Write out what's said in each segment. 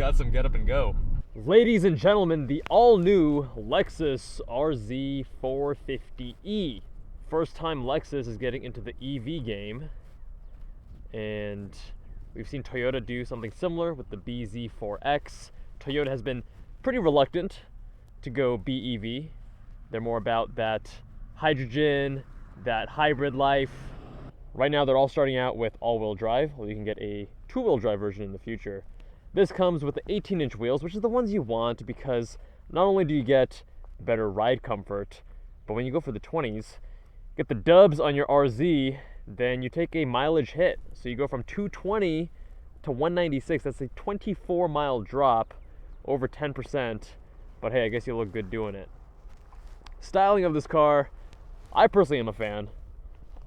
got some get up and go. Ladies and gentlemen, the all-new Lexus RZ 450e. First time Lexus is getting into the EV game. And we've seen Toyota do something similar with the BZ4X. Toyota has been pretty reluctant to go BEV. They're more about that hydrogen, that hybrid life. Right now they're all starting out with all-wheel drive, well, you can get a two-wheel drive version in the future. This comes with the 18-inch wheels, which is the ones you want because not only do you get better ride comfort, but when you go for the 20s, get the dubs on your RZ, then you take a mileage hit. So you go from 220 to 196. That's a 24-mile drop, over 10%. But hey, I guess you look good doing it. Styling of this car, I personally am a fan.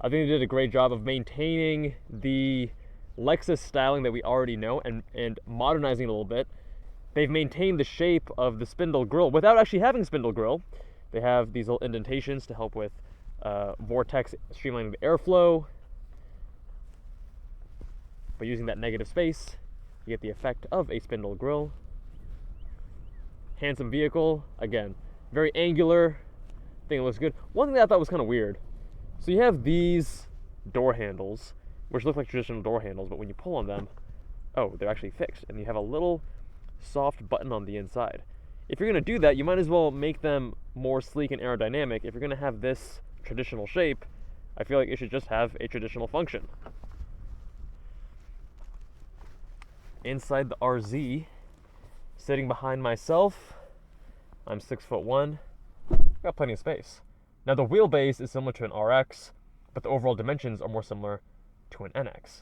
I think they did a great job of maintaining the Lexus styling that we already know and modernizing it a little bit. They've maintained the shape of the spindle grille without actually having spindle grille. They have these little indentations to help with vortex streamlining the airflow. But using that negative space, you get the effect of a spindle grille. Handsome vehicle, again, very angular. I think it looks good. One thing that I thought was kind of weird. So you have these door handles, which look like traditional door handles, but when you pull on them, oh, they're actually fixed. And you have a little soft button on the inside. If you're going to do that, you might as well make them more sleek and aerodynamic. If you're going to have this traditional shape, I feel like it should just have a traditional function. Inside the RZ, sitting behind myself, I'm 6'1", got plenty of space. Now the wheelbase is similar to an RX, but the overall dimensions are more similar to an NX.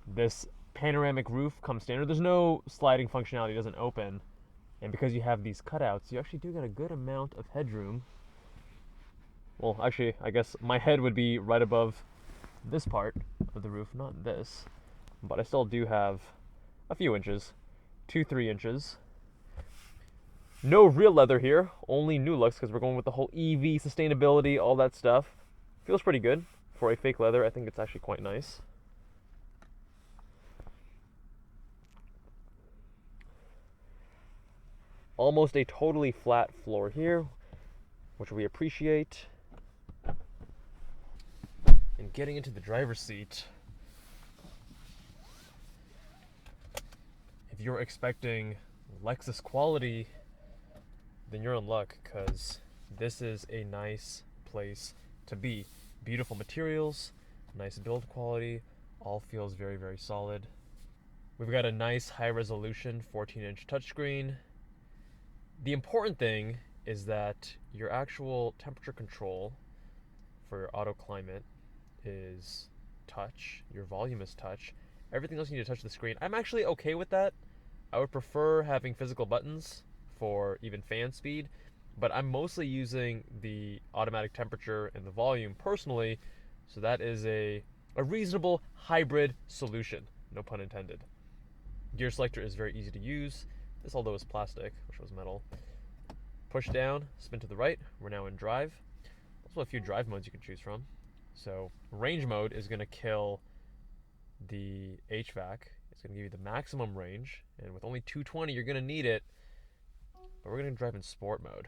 This panoramic roof comes standard. There's no sliding functionality, it doesn't open. And because you have these cutouts, you actually do get a good amount of headroom. Well, actually, I guess my head would be right above this part of the roof, not this. But I still do have a few inches, 2-3 inches. No real leather here, only new looks because we're going with the whole EV sustainability, all that stuff. Feels pretty good. For a fake leather, I think it's actually quite nice. Almost a totally flat floor here, which we appreciate. And getting into the driver's seat, if you're expecting Lexus quality, then you're in luck because this is a nice place to be. Beautiful materials, nice build quality, all feels very, very solid. We've got a nice high resolution 14-inch touchscreen. The important thing is that your actual temperature control for your auto climate is touch, your volume is touch. Everything else you need to touch the screen. I'm actually okay with that. I would prefer having physical buttons for even fan speed, but I'm mostly using the automatic temperature and the volume personally, so that is a reasonable hybrid solution, no pun intended. Gear selector is very easy to use. This, although is plastic, which was metal. Push down, spin to the right. We're now in drive. Also a few drive modes you can choose from. So range mode is going to kill the HVAC. It's going to give you the maximum range, and with only 220 you're going to need it. But we're going to drive in sport mode.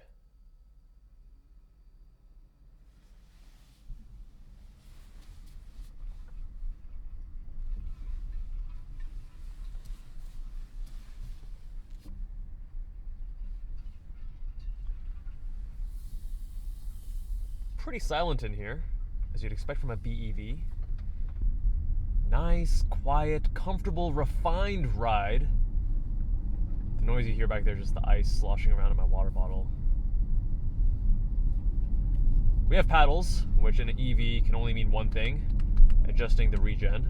Pretty silent in here, as you'd expect from a BEV. Nice, quiet, comfortable, refined ride. The noise you hear back there is just the ice sloshing around in my water bottle. We have paddles, which in an EV can only mean one thing, adjusting the regen.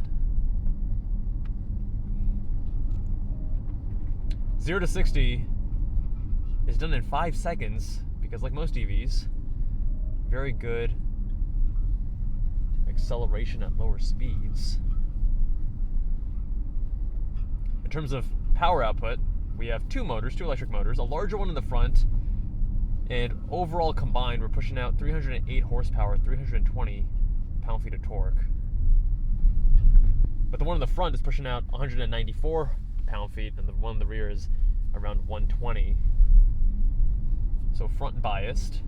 0 to 60 is done in 5 seconds, because like most EVs, very good acceleration at lower speeds. In terms of power output, we have two electric motors, a larger one in the front, and overall combined we're pushing out 308 horsepower, 320 pound-feet of torque. But the one in the front is pushing out 194 pound-feet, and the one in the rear is around 120. So front biased.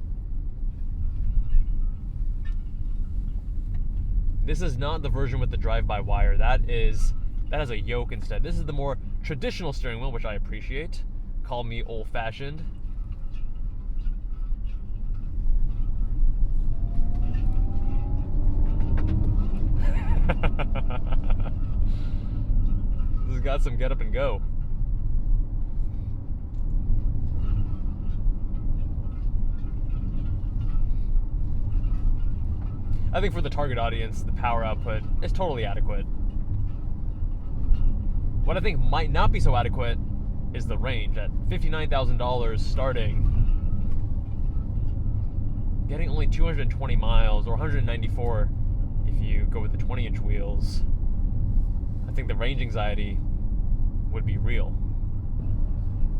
This is not the version with the drive-by-wire. That has a yoke instead. This is the more traditional steering wheel, which I appreciate. Call me old-fashioned. This has got some get up and go. I think for the target audience, the power output is totally adequate. What I think might not be so adequate is the range. At $59,000 starting, getting only 220 miles, or 194 if you go with the 20-inch wheels, I think the range anxiety would be real.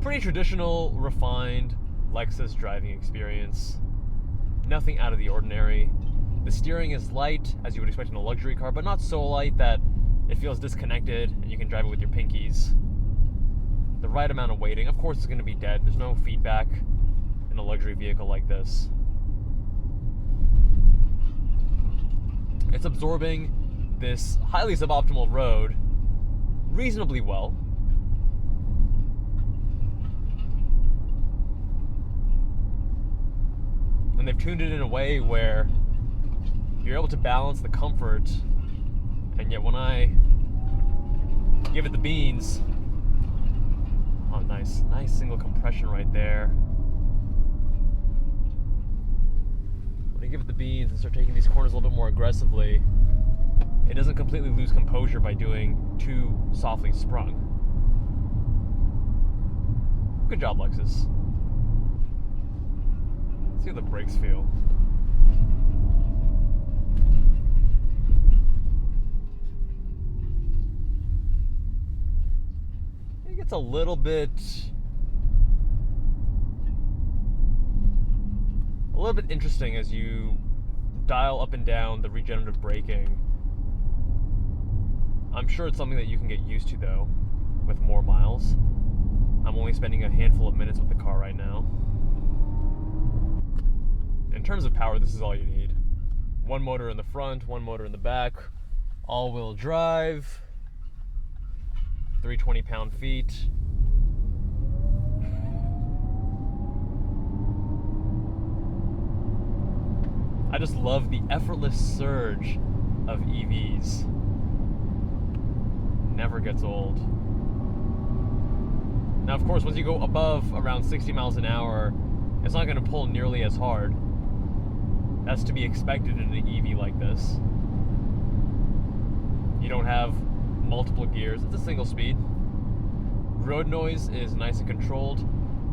Pretty traditional, refined Lexus driving experience. Nothing out of the ordinary. The steering is light, as you would expect in a luxury car, but not so light that it feels disconnected and you can drive it with your pinkies. The right amount of weighting. Of course it's going to be dead. There's no feedback in a luxury vehicle like this. It's absorbing this highly suboptimal road reasonably well. And they've tuned it in a way where you're able to balance the comfort, and yet when I give it the beans, oh, nice single compression right there. When you give it the beans and start taking these corners a little bit more aggressively, it doesn't completely lose composure by doing too softly sprung. Good job, Lexus. Let's see how the brakes feel. I think it's a little bit interesting as you dial up and down the regenerative braking. I'm sure it's something that you can get used to though, with more miles. I'm only spending a handful of minutes with the car right now. In terms of power, this is all you need. One motor in the front, one motor in the back, all-wheel drive, 320 pound-feet. I just love the effortless surge of EVs. Never gets old. Now, of course, once you go above around 60 miles an hour, it's not going to pull nearly as hard. That's to be expected in an EV like this. You don't have multiple gears. It's a single speed. Road noise is nice and controlled.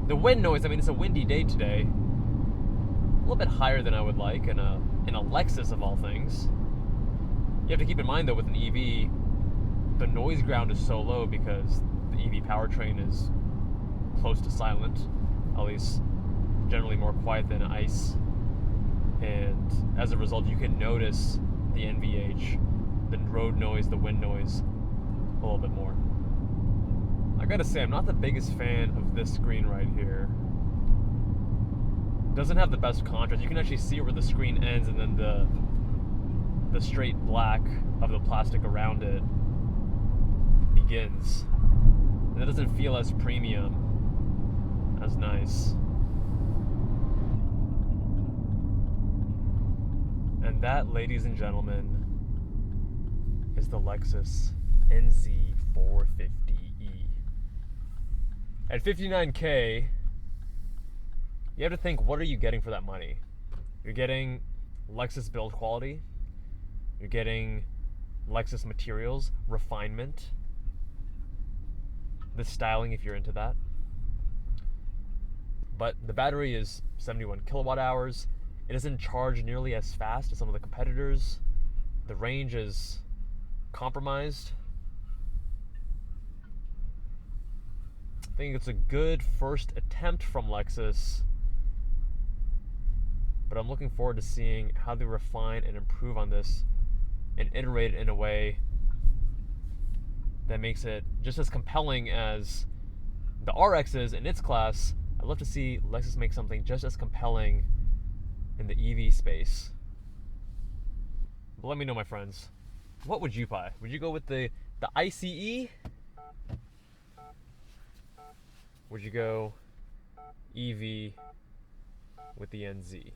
The wind noise, I mean, it's a windy day today. A little bit higher than I would like in a Lexus of all things. You have to keep in mind though, with an EV, the noise ground is so low because the EV powertrain is close to silent, at least generally more quiet than ICE. And as a result, you can notice the NVH, the road noise, the wind noise a little bit more. I gotta say, I'm not the biggest fan of this screen right here. Doesn't have the best contrast. You can actually see where the screen ends and then the straight black of the plastic around it begins. And it doesn't feel as premium, as nice. And that, ladies and gentlemen, is the Lexus NZ450E. At $59K, you have to think, what are you getting for that money? You're getting Lexus build quality. You're getting Lexus materials, refinement, the styling if you're into that. But the battery is 71 kilowatt hours. It doesn't charge nearly as fast as some of the competitors. The range is compromised. I think it's a good first attempt from Lexus, but I'm looking forward to seeing how they refine and improve on this and iterate it in a way that makes it just as compelling as the RX is in its class. I'd love to see Lexus make something just as compelling in the EV space. But let me know, my friends. What would you buy? Would you go with the ICE? Would you go EV with the NZ?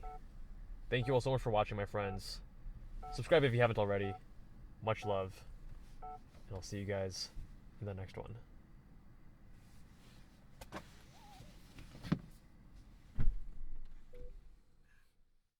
Thank you all so much for watching, my friends. Subscribe if you haven't already. Much love. And I'll see you guys in the next one.